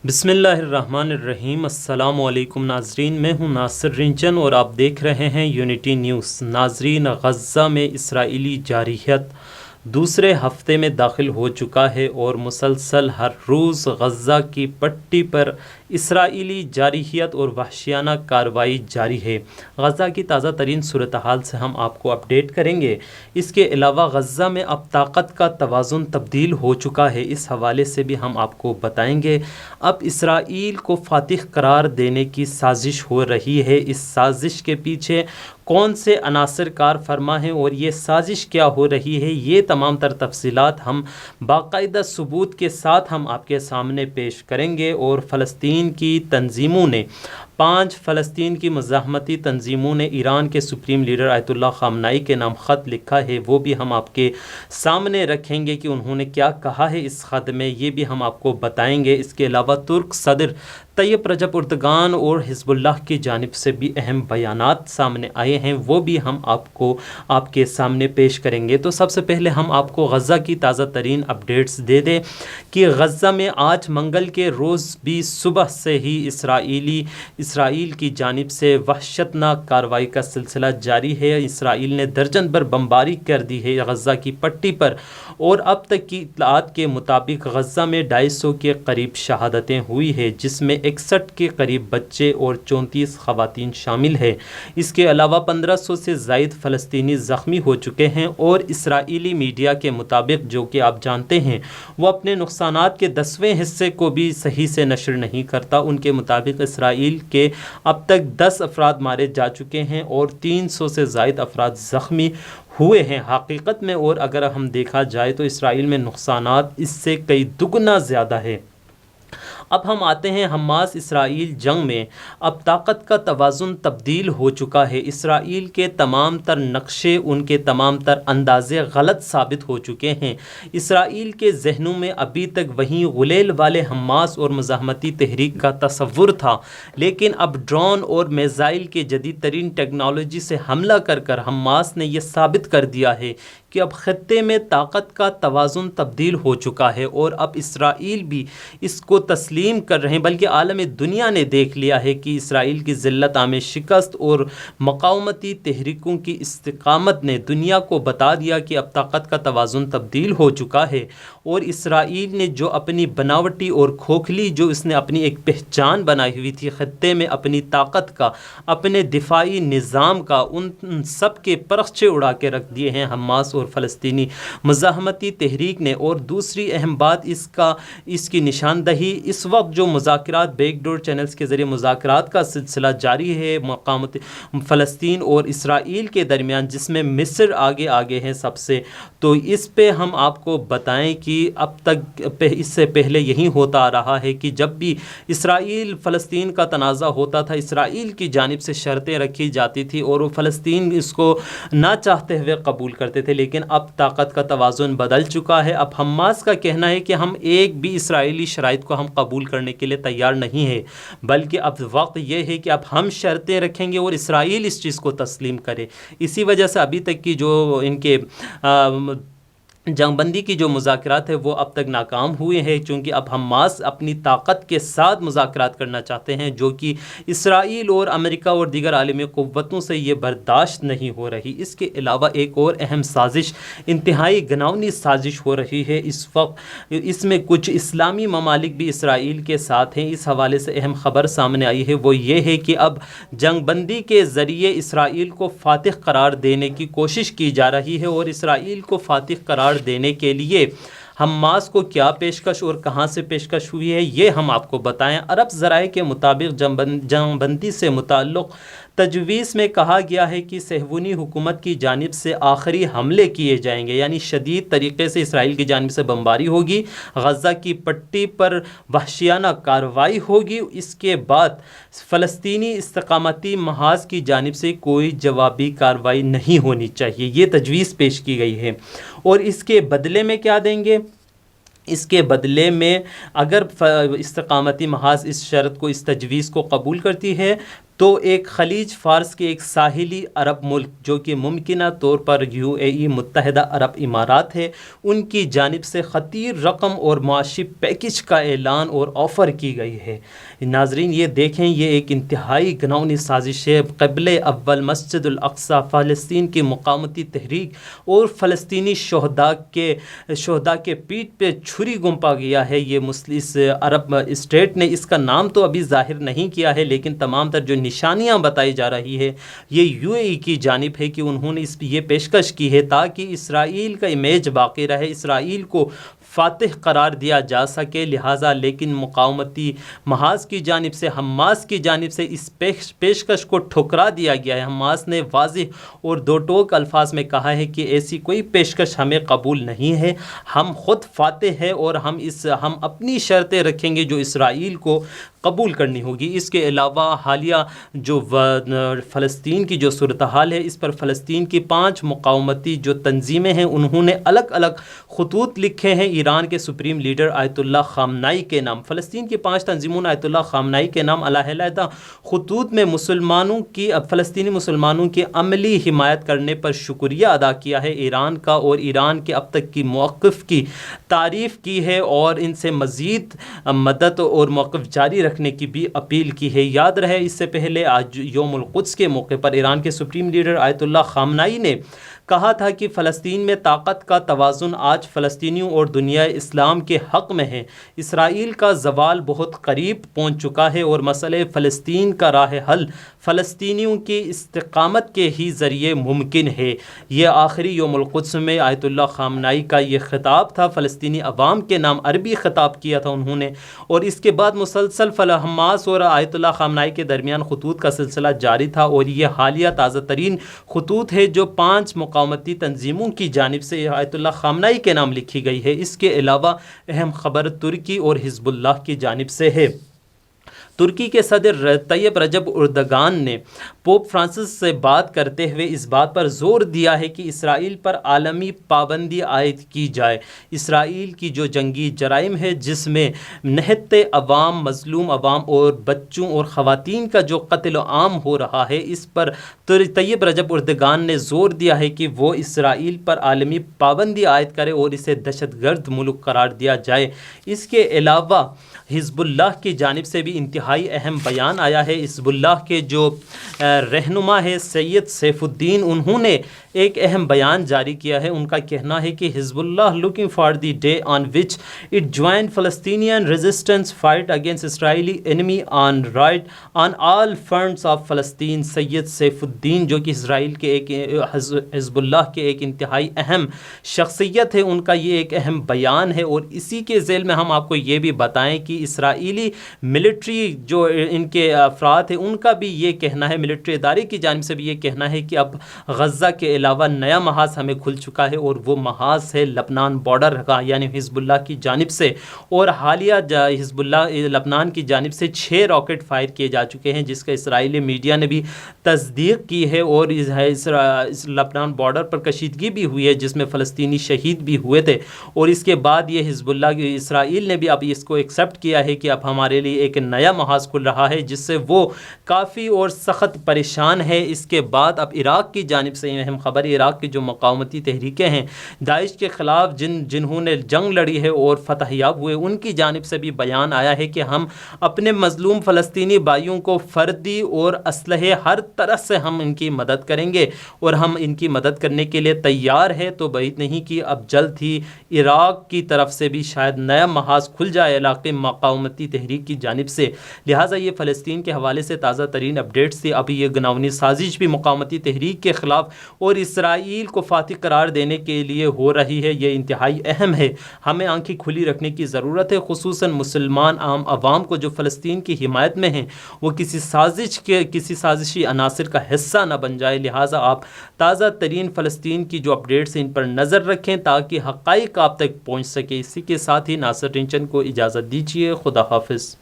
بسم اللہ الرحمن الرحیم۔ السلام علیکم ناظرین، میں ہوں ناصر رنجن اور آپ دیکھ رہے ہیں یونٹی نیوز۔ ناظرین، غزہ میں اسرائیلی جارحیت دوسرے ہفتے میں داخل ہو چکا ہے اور مسلسل ہر روز غزہ کی پٹی پر اسرائیلی جارحیت اور وحشیانہ کارروائی جاری ہے۔ غزہ کی تازہ ترین صورتحال سے ہم آپ کو اپڈیٹ کریں گے۔ اس کے علاوہ غزہ میں اب طاقت کا توازن تبدیل ہو چکا ہے، اس حوالے سے بھی ہم آپ کو بتائیں گے۔ اب اسرائیل کو فاتح قرار دینے کی سازش ہو رہی ہے۔ اس سازش کے پیچھے کون سے عناصر کار فرما ہیں اور یہ سازش کیا ہو رہی ہے، یہ تمام تر تفصیلات ہم باقاعدہ ثبوت کے ساتھ ہم آپ کے سامنے پیش کریں گے۔ اور فلسطین کی تنظیموں نے 5 فلسطین کی مزاحمتی تنظیموں نے ایران کے سپریم لیڈر آیت اللہ خامنائی کے نام خط لکھا ہے، وہ بھی ہم آپ کے سامنے رکھیں گے کہ انہوں نے کیا کہا ہے اس خط میں، یہ بھی ہم آپ کو بتائیں گے۔ اس کے علاوہ ترک صدر طیب رجب اردگان اور حزب اللہ کی جانب سے بھی اہم بیانات سامنے آئے ہیں، وہ بھی ہم آپ کو آپ کے سامنے پیش کریں گے۔ تو سب سے پہلے ہم آپ کو غزہ کی تازہ ترین اپڈیٹس دے دیں کہ غزہ میں آج منگل کے روز بھی صبح سے ہی اسرائیل کی جانب سے وحشتناک کارروائی کا سلسلہ جاری ہے۔ اسرائیل نے درجن بھر بمباری کر دی ہے غزہ کی پٹی پر، اور اب تک کی اطلاعات کے مطابق غزہ میں 250 کے قریب شہادتیں ہوئی ہیں، جس میں 61 کے قریب بچے اور 34 خواتین شامل ہیں۔ اس کے علاوہ 1500 سے زائد فلسطینی زخمی ہو چکے ہیں، اور اسرائیلی میڈیا کے مطابق، جو کہ آپ جانتے ہیں وہ اپنے نقصانات کے 10ویں حصے کو بھی صحیح سے نشر نہیں کرتا، ان کے مطابق اسرائیل کے اب تک 10 افراد مارے جا چکے ہیں اور 300 سے زائد افراد زخمی ہوئے ہیں حقیقت میں۔ اور اگر ہم دیکھا جائے تو اسرائیل میں نقصانات اس سے کئی دگنا زیادہ ہے۔ اب ہم آتے ہیں حماس اسرائیل جنگ میں۔ اب طاقت کا توازن تبدیل ہو چکا ہے۔ اسرائیل کے تمام تر نقشے، ان کے تمام تر اندازے غلط ثابت ہو چکے ہیں۔ اسرائیل کے ذہنوں میں ابھی تک وہی غلیل والے حماس اور مزاحمتی تحریک کا تصور تھا، لیکن اب ڈرون اور میزائل کے جدید ترین ٹیکنالوجی سے حملہ کر کر حماس نے یہ ثابت کر دیا ہے کہ اب خطے میں طاقت کا توازن تبدیل ہو چکا ہے، اور اب اسرائیل بھی اس کو تسلیم کر رہے ہیں، بلکہ عالم دنیا نے دیکھ لیا ہے کہ اسرائیل کی ذلت آمیز شکست اور مقاومتی تحریکوں کی استقامت نے دنیا کو بتا دیا کہ اب طاقت کا توازن تبدیل ہو چکا ہے، اور اسرائیل نے جو اپنی بناوٹی اور کھوکھلی جو اس نے اپنی ایک پہچان بنائی ہوئی تھی خطے میں، اپنی طاقت کا، اپنے دفاعی نظام کا، ان سب کے پرخچے اڑا کے رکھ دیے ہیں حماس اور فلسطینی مزاحمتی تحریک نے۔ اور دوسری اہم بات اس کی نشاندہی، اس وقت جو مذاکرات بیک ڈور چینلز کے ذریعے مذاکرات کا سلسلہ جاری ہے مقامات فلسطین اور اسرائیل کے درمیان، جس میں مصر آگے ہیں سب سے، تو اس پہ ہم آپ کو بتائیں کہ اب تک اس سے پہلے یہی ہوتا آ رہا ہے کہ جب بھی اسرائیل فلسطین کا تنازع ہوتا تھا، اسرائیل کی جانب سے شرطیں رکھی جاتی تھی اور وہ فلسطین اس کو نہ چاہتے ہوئے قبول کرتے تھے، لیکن اب طاقت کا توازن بدل چکا ہے۔ اب حماس کا کہنا ہے کہ ہم ایک بھی اسرائیلی شرائط کو ہم قبول کرنے کے لیے تیار نہیں ہے، بلکہ اب وقت یہ ہے کہ اب ہم شرطیں رکھیں گے اور اسرائیل اس چیز کو تسلیم کرے۔ اسی وجہ سے ابھی تک کی جو ان کے جنگ بندی کی جو مذاکرات ہے وہ اب تک ناکام ہوئے ہیں، چونکہ اب حماس اپنی طاقت کے ساتھ مذاکرات کرنا چاہتے ہیں، جو کہ اسرائیل اور امریکہ اور دیگر عالمی قوتوں سے یہ برداشت نہیں ہو رہی۔ اس کے علاوہ ایک اور اہم سازش، انتہائی گھناؤنی سازش ہو رہی ہے اس وقت، اس میں کچھ اسلامی ممالک بھی اسرائیل کے ساتھ ہیں۔ اس حوالے سے اہم خبر سامنے آئی ہے، وہ یہ ہے کہ اب جنگ بندی کے ذریعے اسرائیل کو فاتح قرار دینے کی کوشش کی جا رہی ہے، اور اسرائیل کو فاتح قرار دینے کے لیے حماس کو کیا پیشکش اور کہاں سے پیشکش ہوئی ہے، یہ ہم آپ کو بتائیں۔ عرب ذرائع کے مطابق جنگ بندی سے متعلق تجویز میں کہا گیا ہے کہ صہیونی حکومت کی جانب سے آخری حملے کیے جائیں گے، یعنی شدید طریقے سے اسرائیل کی جانب سے بمباری ہوگی، غزہ کی پٹی پر وحشیانہ کارروائی ہوگی، اس کے بعد فلسطینی استقامتی محاذ کی جانب سے کوئی جوابی کارروائی نہیں ہونی چاہیے، یہ تجویز پیش کی گئی ہے۔ اور اس کے بدلے میں کیا دیں گے؟ اس کے بدلے میں اگر استقامتی محاذ اس شرط کو، اس تجویز کو قبول کرتی ہے تو ایک خلیج فارس کے ایک ساحلی عرب ملک جو کہ ممکنہ طور پر UAE متحدہ عرب امارات ہے، ان کی جانب سے خطیر رقم اور معاشی پیکج کا اعلان اور آفر کی گئی ہے۔ ناظرین یہ دیکھیں، یہ ایک انتہائی گھناؤنی سازش ہے۔ قبلِ اول مسجد الاقصی، فلسطین کی مقامتی تحریک اور فلسطینی شہداء کے پیٹھ پہ چھری گھونپا گیا ہے۔ یہ اس عرب اسٹیٹ نے اس کا نام تو ابھی ظاہر نہیں کیا ہے، لیکن تمام تر جو نشانیاں بتائی جا رہی ہے یہ UAE کی جانب ہے کہ انہوں نے یہ پیشکش کی ہے تاکہ اسرائیل کا امیج باقی رہے، اسرائیل کو فاتح قرار دیا جا سکے۔ لہٰذا لیکن مقاومتی محاذ کی جانب سے، حماس کی جانب سے اس پیشکش کو ٹھکرا دیا گیا ہے۔ حماس نے واضح اور دو ٹوک الفاظ میں کہا ہے کہ ایسی کوئی پیشکش ہمیں قبول نہیں ہے، ہم خود فاتح ہیں اور ہم اپنی شرطیں رکھیں گے جو اسرائیل کو قبول کرنی ہوگی۔ اس کے علاوہ حالیہ جو فلسطین کی جو صورتحال ہے، اس پر فلسطین کی 5 مقاومتی جو تنظیمیں ہیں انہوں نے الگ الگ خطوط لکھے ہیں ایران کے سپریم لیڈر آیت اللہ خامنائی کے نام۔ فلسطین کی 5 تنظیموں نے آیت اللہ خامنائی کے نام علیحدہ خطوط میں فلسطینی مسلمانوں کی عملی حمایت کرنے پر شکریہ ادا کیا ہے ایران کا، اور ایران کے اب تک کی موقف کی تعریف کی ہے اور ان سے مزید مدد اور موقف جاری رکھنے کی بھی اپیل کی ہے۔ یاد رہے اس سے پہلے آج یوم القدس کے موقع پر ایران کے سپریم لیڈر آیت اللہ خامنائی نے کہا تھا کہ فلسطین میں طاقت کا توازن آج فلسطینیوں اور دنیا اسلام کے حق میں ہے۔ اسرائیل کا زوال بہت قریب پہنچ چکا ہے اور مسئلہ فلسطین کا راہ حل فلسطینیوں کی استقامت کے ہی ذریعے ممکن ہے۔ یہ آخری یوم القدس میں آیت اللہ خامنائی کا یہ خطاب تھا، فلسطینی عوام کے نام عربی خطاب کیا تھا انہوں نے، اور اس کے بعد مسلسل حماس اور آیت اللہ خامنائی کے درمیان خطوط کا سلسلہ جاری تھا، اور یہ حالیہ تازہ ترین خطوط ہے جو 5 مقاومتی تنظیموں کی جانب سے آیت اللہ خامنائی کے نام لکھی گئی ہے۔ اس کے علاوہ اہم خبر ترکی اور حزب اللہ کی جانب سے ہے۔ ترکی کے صدر طیب رجب اردگان نے پوپ فرانسس سے بات کرتے ہوئے اس بات پر زور دیا ہے کہ اسرائیل پر عالمی پابندی عائد کی جائے۔ اسرائیل کی جو جنگی جرائم ہے جس میں نہتے عوام، مظلوم عوام اور بچوں اور خواتین کا جو قتل عام ہو رہا ہے، اس پر طیب رجب اردگان نے زور دیا ہے کہ وہ اسرائیل پر عالمی پابندی عائد کرے اور اسے دہشت گرد ملک قرار دیا جائے۔ اس کے علاوہ حزب اللہ کی جانب سے بھی انتہائی اہم بیان آیا ہے۔ حزب اللہ کے جو رہنما ہے سید سیف الدین، انہوں نے ایک اہم بیان جاری کیا ہے۔ ان کا کہنا ہے کہ حزب اللہ looking for the day on which it joined Palestinian resistance fight against Israeli enemy on all fronts of Palestine۔ Syed Saifuddin جو کہ اسرائیل کے حزب اللہ کے ایک انتہائی اہم شخصیت ہے، ان کا یہ ایک اہم بیان ہے، اور اسی کے ذیل میں ہم آپ کو یہ بھی بتائیں کہ اسرائیلی ملٹری جو ان کے افراد ہیں ان کا بھی یہ کہنا ہے، ملٹری ادارے کی جانب سے بھی یہ کہنا ہے کہ اب غزہ کے علاوہ نیا محاذ ہمیں کھل چکا ہے، اور وہ محاذ ہے لبنان بارڈر کا، یعنی حزب اللہ کی جانب سے۔ اور حالیہ حزب اللہ لبنان کی جانب سے 6 راکٹ فائر کیے جا چکے ہیں، جس کا اسرائیلی میڈیا نے بھی تصدیق کی ہے، اور اس لبنان بارڈر پر کشیدگی بھی ہوئی ہے جس میں فلسطینی شہید بھی ہوئے تھے۔ اور اس کے بعد یہ حزب اللہ اسرائیل نے بھی اب اس کو ایکسیپٹ کیا ہے کہ اب ہمارے لیے ایک نیا محاذ کھل رہا ہے، جس سے وہ کافی اور سخت پریشان ہے۔ اس کے بعد اب عراق کی جانب سے اہم خبر، عراق کی جو مقاومتی تحریکیں ہیں داعش کے خلاف جنہوں نے جنگ لڑی ہے اور فتح یاب ہوئے، ان کی جانب سے بھی بیان آیا ہے کہ ہم اپنے مظلوم فلسطینی بھائیوں کو فردی اور اسلحے ہر طرح سے ہم ان کی مدد کریں گے، اور ہم ان کی مدد کرنے کے لیے تیار ہے۔ تو بعید نہیں کہ اب جلد ہی عراق کی طرف سے بھی شاید نیا محاذ کھل جائے علاقے مقاومتی تحریک کی جانب سے۔ لہٰذا یہ فلسطین کے حوالے سے تازہ ترین اپڈیٹس تھی۔ ابھی یہ گناونی سازش بھی مقاومتی تحریک کے خلاف اور اسرائیل کو فاتح قرار دینے کے لیے ہو رہی ہے، یہ انتہائی اہم ہے۔ ہمیں آنکھیں کھلی رکھنے کی ضرورت ہے، خصوصاً مسلمان عام عوام کو جو فلسطین کی حمایت میں ہیں، وہ کسی سازشی عناصر کا حصہ نہ بن جائے۔ لہٰذا آپ تازہ ترین فلسطین کی جو اپڈیٹس ہیں ان پر نظر رکھیں تاکہ حقائق آپ تک پہنچ سکے۔ اسی کے ساتھ ہی ناصر رنچن کو اجازت دیجیے۔ خدا حافظ۔